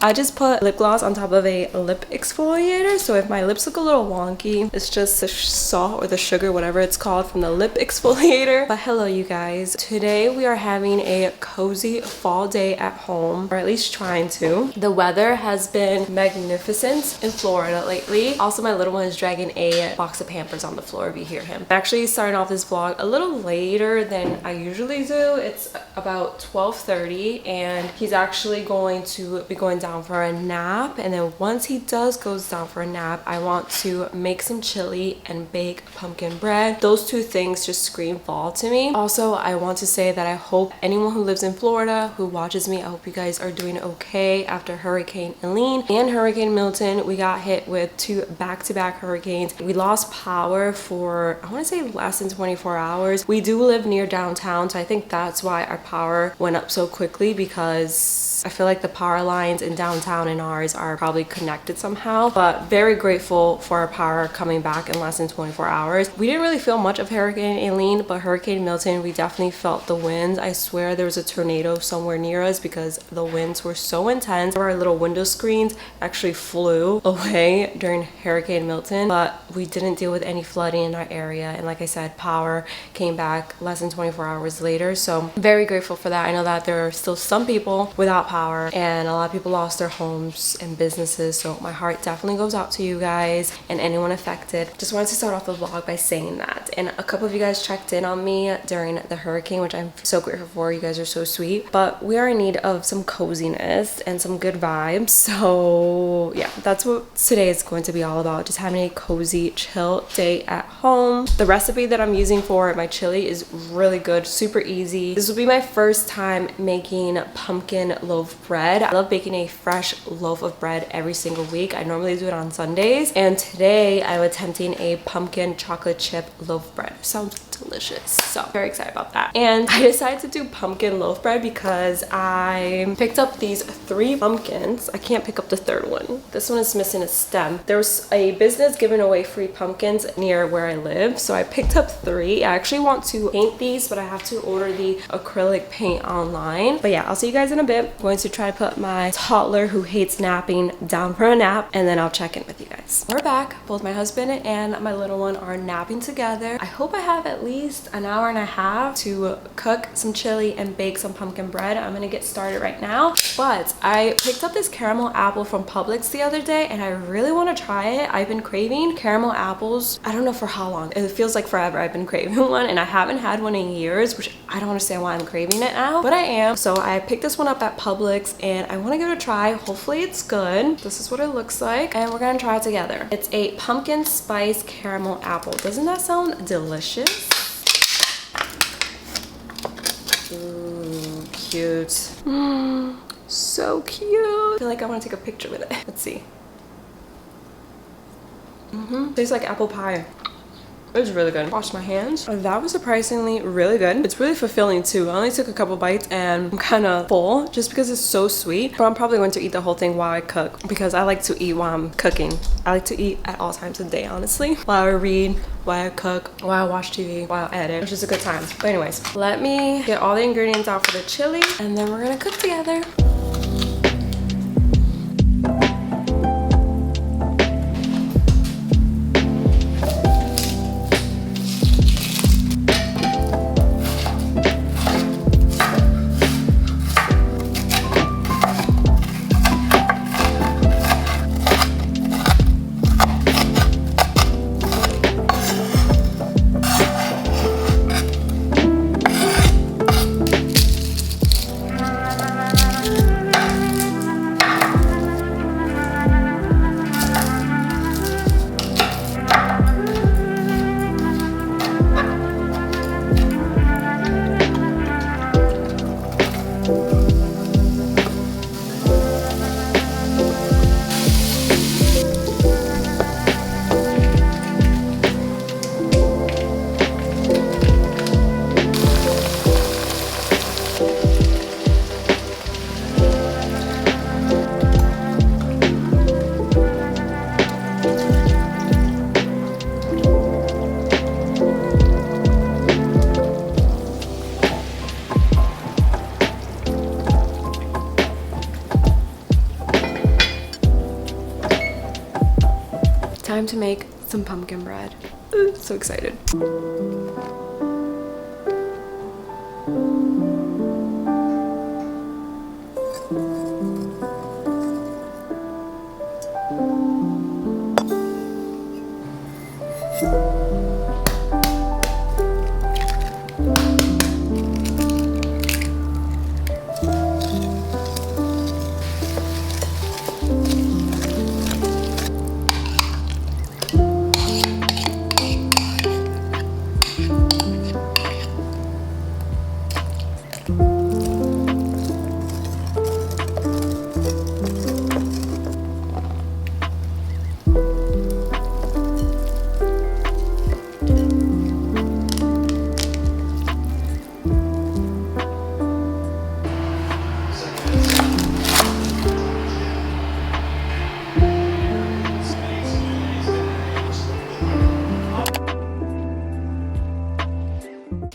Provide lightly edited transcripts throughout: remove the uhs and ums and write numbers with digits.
I just put lip gloss on top of a lip exfoliator, so if my lips look a little wonky, it's just the salt or the sugar, whatever it's called, from the lip exfoliator. But hello you guys, today we are having a cozy fall day at home, or at least trying to. The weather has been magnificent in Florida lately. Also, my little one is dragging a box of Pampers on the floor if you hear him. I'm actually starting off this vlog a little later than I usually do. It's about 12:30 and he's actually going to be going down for a nap, and then once he goes down for a nap, I want to make some chili and bake pumpkin bread. Those two things just scream fall to me. Also, I want to say that I hope anyone who lives in Florida who watches me, I hope you guys are doing okay after Hurricane Helene and Hurricane Milton. We got hit with two back-to-back hurricanes. We lost power for, I want to say, less than 24 hours. We do live near downtown, so I think that's why our power went up so quickly, because I feel like the power lines in downtown and ours are probably connected somehow. But very grateful for our power coming back in less than 24 hours. We didn't really feel much of Hurricane Helene, but Hurricane Milton, we definitely felt the winds. I swear there was a tornado somewhere near us because the winds were so intense. Our little window screens actually flew away during Hurricane Milton, but we didn't deal with any flooding in our area. And like I said, power came back less than 24 hours later. So very grateful for that. I know that there are still some people without power, and a lot of people lost their homes and businesses, so my heart definitely goes out to you guys and anyone affected. Just wanted to start off the vlog by saying that. And a couple of you guys checked in on me during the hurricane, which I'm so grateful for. You guys are so sweet, but we are in need of some coziness and some good vibes. So yeah, that's what today is going to be all about, just having a cozy chill day at home. The recipe that I'm using for my chili is really good, super easy. This will be my first time making pumpkin loaf bread. I love baking a fresh loaf of bread every single week. I normally do it on Sundays, and today I'm attempting a pumpkin chocolate chip loaf bread. Sounds delicious, so very excited about that. And I decided to do pumpkin loaf bread because I picked up these 3 pumpkins. I can't pick up the third one. This one is missing a stem. There was a business giving away free pumpkins near where I live, so I picked up 3. I actually want to paint these, but I have to order the acrylic paint online. But yeah, I'll see you guys in a bit. I'm going to try to put my toddler who hates napping down for a nap, and then I'll check in with you guys. We're back. Both my husband and my little one are napping together. I hope I have at least an hour and a half to cook some chili and bake some pumpkin bread. I'm gonna get started right now, but I picked up this caramel apple from Publix the other day and I really want to try it. I've been craving caramel apples, I don't know for how long. It feels like forever I've been craving one, and I haven't had one in years, which I don't understand why I'm craving it now, but I am. So I picked this one up at Publix and I want to give it a try. Hopefully it's good. This is what it looks like, and we're gonna try it together. It's a pumpkin spice caramel apple. Doesn't that sound delicious? Ooh, cute. So cute. I feel like I want to take a picture with it. Let's see. Tastes like apple pie. It's really good. Wash my hands. That was surprisingly really good. It's really fulfilling too. I only took a couple bites and I'm kind of full just because it's so sweet. But I'm probably going to eat the whole thing while I cook, because I like to eat while I'm cooking. I like to eat at all times of the day, honestly. While I read, while I cook, while I watch TV, while I edit. It's just a good time. But anyways, let me get all the ingredients out for the chili and then we're gonna cook together. time to make some pumpkin bread. So excited.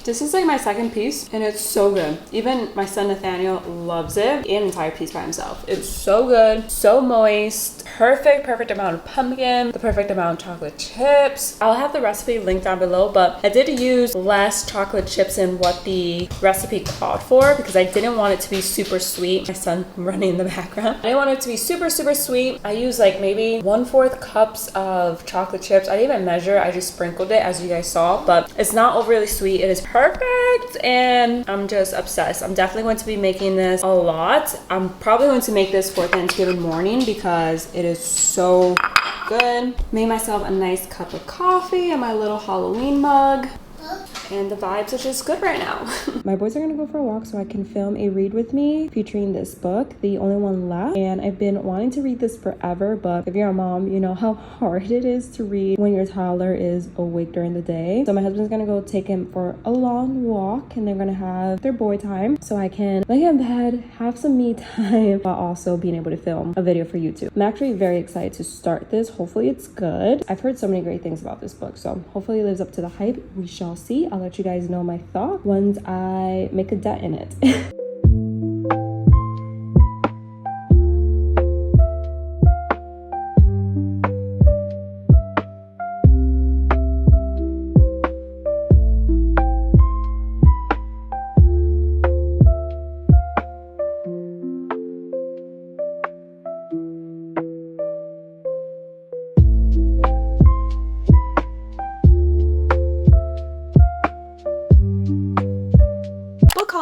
This is like my second piece and it's so good. Even my son Nathaniel loves it. An entire piece by himself. It's so good, so moist, perfect amount of pumpkin, the perfect amount of chocolate chips. I'll have the recipe linked down below, but I did use less chocolate chips than what the recipe called for because I didn't want it to be super sweet. My son running in the background. I didn't want it to be super sweet. I used like maybe 1/4 cups of chocolate chips. I didn't even measure, I just sprinkled it as you guys saw, but it's not overly sweet. It is perfect and I'm just obsessed. I'm definitely going to be making this a lot. I'm probably going to make this for Thanksgiving morning because it is so good. Made myself a nice cup of coffee and my little Halloween mug. And the vibes are just good right now. My boys are gonna go for a walk so I can film a read with me featuring this book, The Only One Left. And I've been wanting to read this forever, but if you're a mom, you know how hard it is to read when your toddler is awake during the day. So my husband's gonna go take him for a long walk and they're gonna have their boy time so I can lay in bed, have some me time, while also being able to film a video for YouTube. I'm actually very excited to start this. Hopefully it's good. I've heard so many great things about this book, so hopefully it lives up to the hype. We shall see. I'll let you guys know my thoughts once I make a dent in it.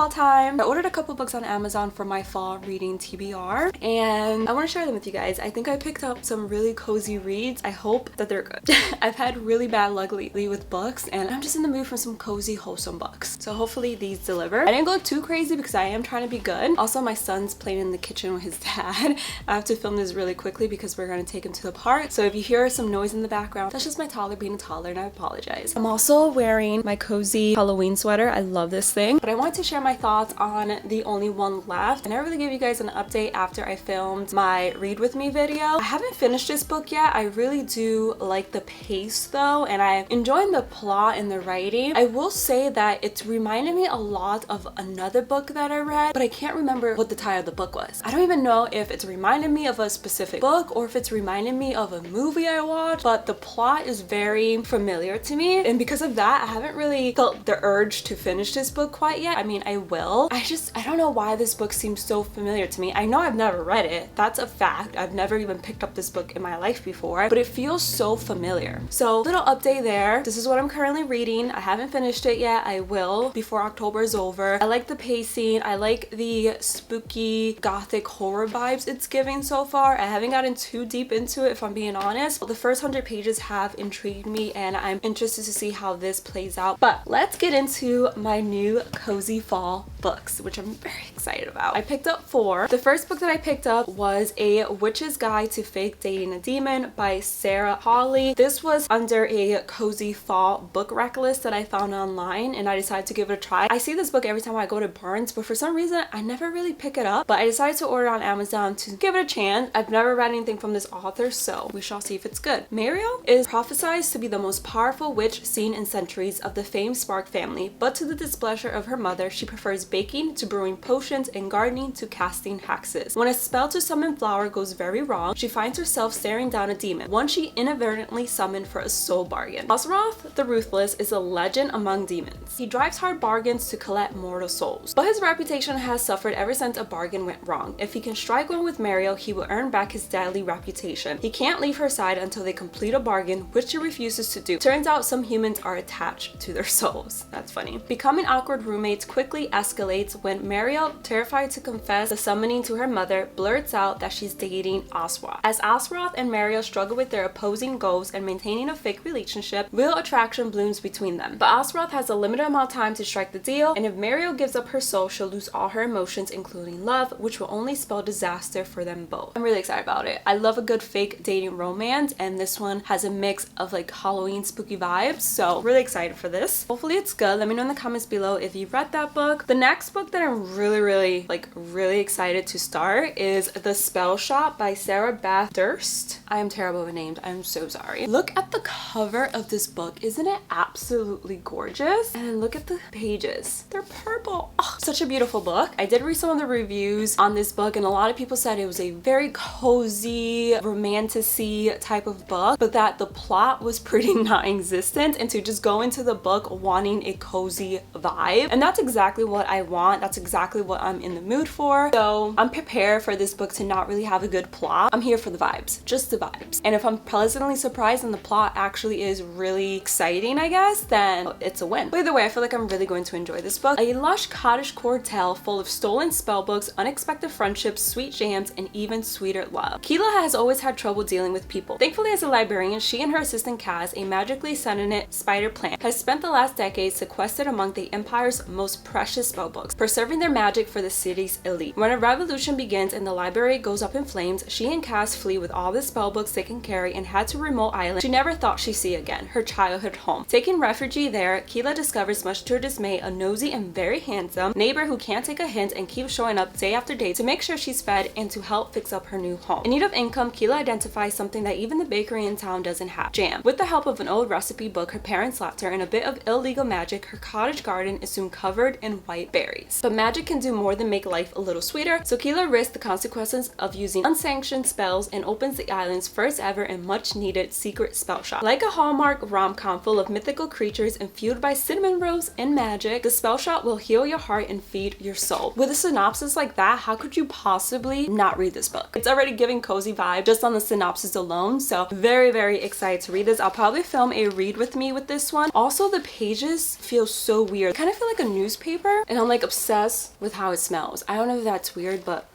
Time. I ordered a couple books on Amazon for my fall reading TBR and I want to share them with you guys. I think I picked up some really cozy reads. I hope that they're good. I've had really bad luck lately with books and I'm just in the mood for some cozy, wholesome books. So hopefully these deliver. I didn't go too crazy because I am trying to be good. Also, my son's playing in the kitchen with his dad. I have to film this really quickly because we're going to take him to the park. So if you hear some noise in the background, that's just my toddler being a toddler and I apologize. I'm also wearing my cozy Halloween sweater. I love this thing, but I wanted to share my thoughts on The Only One Left. And I really gave you guys an update after I filmed my read with me video. I haven't finished this book yet. I really do like the pace though, and I'm enjoying the plot and the writing. I will say that it's reminded me a lot of another book that I read, but I can't remember what the title of the book was. I don't even know if it's reminded me of a specific book or if it's reminded me of a movie I watched, but the plot is very familiar to me, and because of that I haven't really felt the urge to finish this book quite yet. I mean, I will. I don't know why this book seems so familiar to me. I know I've never read it. That's a fact. I've never even picked up this book in my life before, but it feels so familiar. So little update there. This is what I'm currently reading. I haven't finished it yet. I will before October is over. I like the pacing. I like the spooky gothic horror vibes it's giving so far. I haven't gotten too deep into it if I'm being honest. The first 100 pages have intrigued me and I'm interested to see how this plays out. But let's get into my new cozy fall books, which I'm very excited about. I picked up 4. The first book that I picked up was A Witch's Guide to Fake Dating a Demon by Sarah Hawley. This was under a cozy fall book rack list that I found online and I decided to give it a try. I see this book every time I go to Barnes, but for some reason I never really pick it up, but I decided to order on Amazon to give it a chance. I've never read anything from this author, so we shall see if it's good. Mariel is prophesized to be the most powerful witch seen in centuries of the famed Spark family, but to the displeasure of her mother, she prefers prefers baking to brewing potions and gardening to casting hexes. When a spell to summon flower goes very wrong, she finds herself staring down a demon, one she inadvertently summoned for a soul bargain. Osroth the Ruthless is a legend among demons. He drives hard bargains to collect mortal souls, but his reputation has suffered ever since a bargain went wrong. If he can strike one with Mariel, he will earn back his deadly reputation. He can't leave her side until they complete a bargain, which she refuses to do. Turns out some humans are attached to their souls. That's funny. Becoming awkward roommates quickly escalates when Mariel, terrified to confess the summoning to her mother, blurts out that she's dating Osroth. As Osroth and Mariel struggle with their opposing goals and maintaining a fake relationship, real attraction blooms between them. But Osroth has a limited amount of time to strike the deal, and if Mariel gives up her soul, she'll lose all her emotions, including love, which will only spell disaster for them both. I'm really excited about it. I love a good fake dating romance, and this one has a mix of like Halloween spooky vibes, so really excited for this. Hopefully it's good. Let me know in the comments below if you've read that book. The next book that I'm really excited to start is The Spell Shop by Sarah Beth Durst. I am terrible with names. I'm so sorry. Look at the cover of this book. Isn't it absolutely gorgeous? And then look at the pages. They're purple. Oh, such a beautiful book. I did read some of the reviews on this book, and a lot of people said it was a very cozy, romantic-y type of book, but that the plot was pretty non-existent, and to just go into the book wanting a cozy vibe. And that's exactly what I want. That's exactly what I'm in the mood for. So I'm prepared for this book to not really have a good plot. I'm here for the vibes, just the vibes. And if I'm pleasantly surprised and the plot actually is really exciting, I guess, then it's a win. But either way, I feel like I'm really going to enjoy this book. A lush cottagecore tale full of stolen spellbooks, unexpected friendships, sweet jams, and even sweeter love. Keela has always had trouble dealing with people. Thankfully, as a librarian, she and her assistant Kaz, a magically sentient spider plant, has spent the last decade sequestered among the Empire's most precious spellbooks, preserving their magic for the city's elite. When a revolution begins and the library goes up in flames, she and Kaz flee with all the spellbooks they can carry and head to a remote island she never thought she'd see again, her childhood home. Taking refuge there, Keela discovers, much to her dismay, a nosy and very handsome neighbor who can't take a hint and keeps showing up day after day to make sure she's fed and to help fix up her new home. In need of income, Keela identifies something that even the bakery in town doesn't have: jam. With the help of an old recipe book her parents left her and a bit of illegal magic, her cottage garden is soon covered in white berries. But magic can do more than make life a little sweeter, so Keela risks the consequences of using unsanctioned spells and opens the island's first ever and much needed secret spell shop. Like a Hallmark rom-com full of mythical creatures and fueled by cinnamon rolls and magic, the spell shop will heal your heart and feed your soul. With a synopsis like that, how could you possibly not read this book? It's already giving cozy vibe just on the synopsis alone, so very excited to read this. I'll probably film a read with me with this one. Also, the pages feel so weird. I kind of feel like a newspaper, and I'm like obsessed with how it smells. I don't know if that's weird, but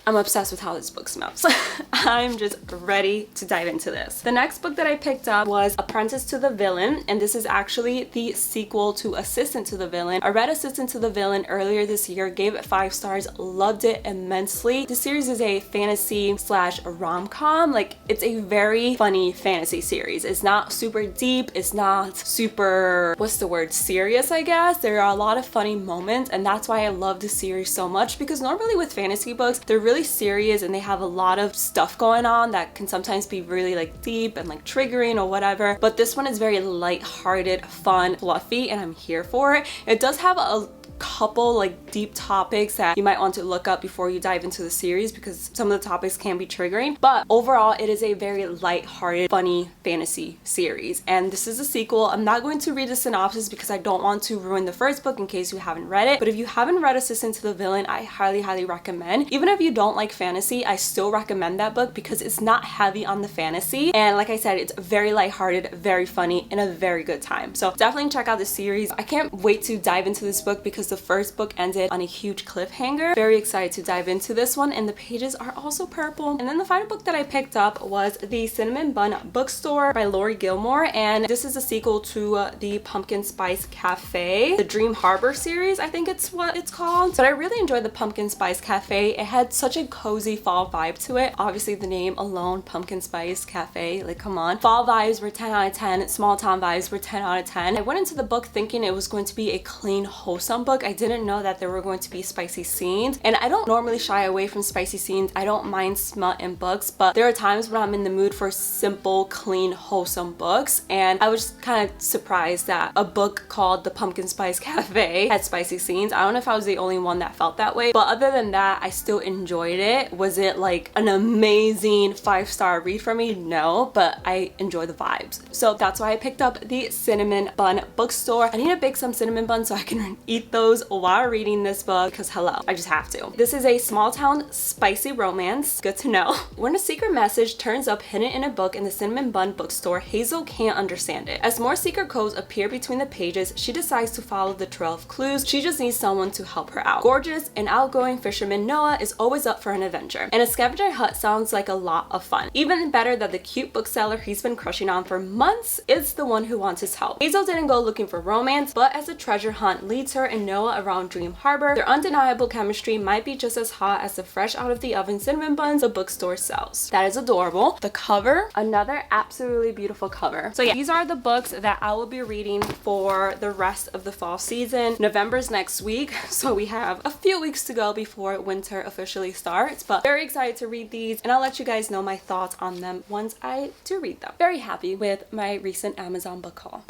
I'm obsessed with how this book smells. I'm just ready to dive into this. The next book that I picked up was Apprentice to the Villain, and this is actually the sequel to Assistant to the Villain. I read Assistant to the Villain earlier this year, gave it 5 stars, loved it immensely. The series is a fantasy slash rom-com. Like, it's a very funny fantasy series. It's not super deep, it's not super, what's the word, serious, I guess. There are a lot of funny moments, and that's why I love the series so much, because normally with fantasy books, they're really serious and they have a lot of stuff going on that can sometimes be really like deep and like triggering or whatever, but this one is very light-hearted, fun, fluffy, and I'm here for it. It does have a couple like deep topics that you might want to look up before you dive into the series, because some of the topics can be triggering, but overall it is a very light-hearted, funny fantasy series. And this is a sequel. I'm not going to read the synopsis because I don't want to ruin the first book in case you haven't read it, but if you haven't read Assistant to the Villain, I highly recommend. Even if you don't like fantasy, I still recommend that book because it's not heavy on the fantasy, and like I said, it's very light-hearted, very funny, and a very good time. So definitely check out this series. I can't wait to dive into this book because the first book ended on a huge cliffhanger. Very excited to dive into this one, and the pages are also purple. And then the final book that I picked up was The Cinnamon Bun Bookstore by Lori Gilmore, and this is a sequel to the Pumpkin Spice Cafe, the Dream Harbor series, I think it's what it's called. But I really enjoyed the Pumpkin Spice Cafe. It had such a cozy fall vibe to it. Obviously the name alone, Pumpkin Spice Cafe, like come on. Fall vibes were 10 out of 10, small town vibes were 10 out of 10. I went into the book thinking it was going to be a clean, wholesome book. book, I didn't know that there were going to be spicy scenes. And I don't normally shy away from spicy scenes. I don't mind smut in books, but there are times when I'm in the mood for simple, clean, wholesome books. And I was just kind of surprised that a book called The Pumpkin Spice Cafe had spicy scenes. I don't know if I was the only one that felt that way, but other than that, I still enjoyed it. Was it like an amazing 5-star read for me? No, but I enjoy the vibes. So that's why I picked up the Cinnamon Bun bookstore. I need to bake some cinnamon buns so I can eat those while reading this book, because hello, I just have to. This is a small town spicy romance. Good to know. When a secret message turns up hidden in a book in the Cinnamon Bun bookstore, Hazel can't understand it. As more secret codes appear between the pages, she decides to follow the trail of clues. She just needs someone to help her out. Gorgeous and outgoing fisherman Noah is always up for an adventure, and a scavenger hunt sounds like a lot of fun. Even better that the cute bookseller he's been crushing on for months is the one who wants his help. Hazel didn't go looking for romance, but as the treasure hunt leads her and Noah around Dream Harbor, their undeniable chemistry might be just as hot as the fresh out of the oven cinnamon buns the bookstore sells. That is adorable. The cover, another absolutely beautiful cover. So yeah, these are the books that I will be reading for the rest of the fall season. November's next week, so we have a few weeks to go before winter officially starts, but very excited to read these, and I'll let you guys know my thoughts on them once I do read them. Very happy with my recent Amazon book haul.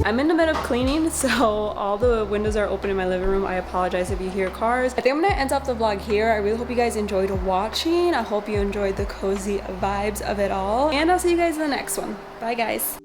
I'm in the middle of cleaning, so all the windows are open in my living room. I apologize if you hear cars. I think I'm gonna end up the vlog here. I really hope you guys enjoyed watching. I hope you enjoyed the cozy vibes of it all. And I'll see you guys in the next one. Bye guys.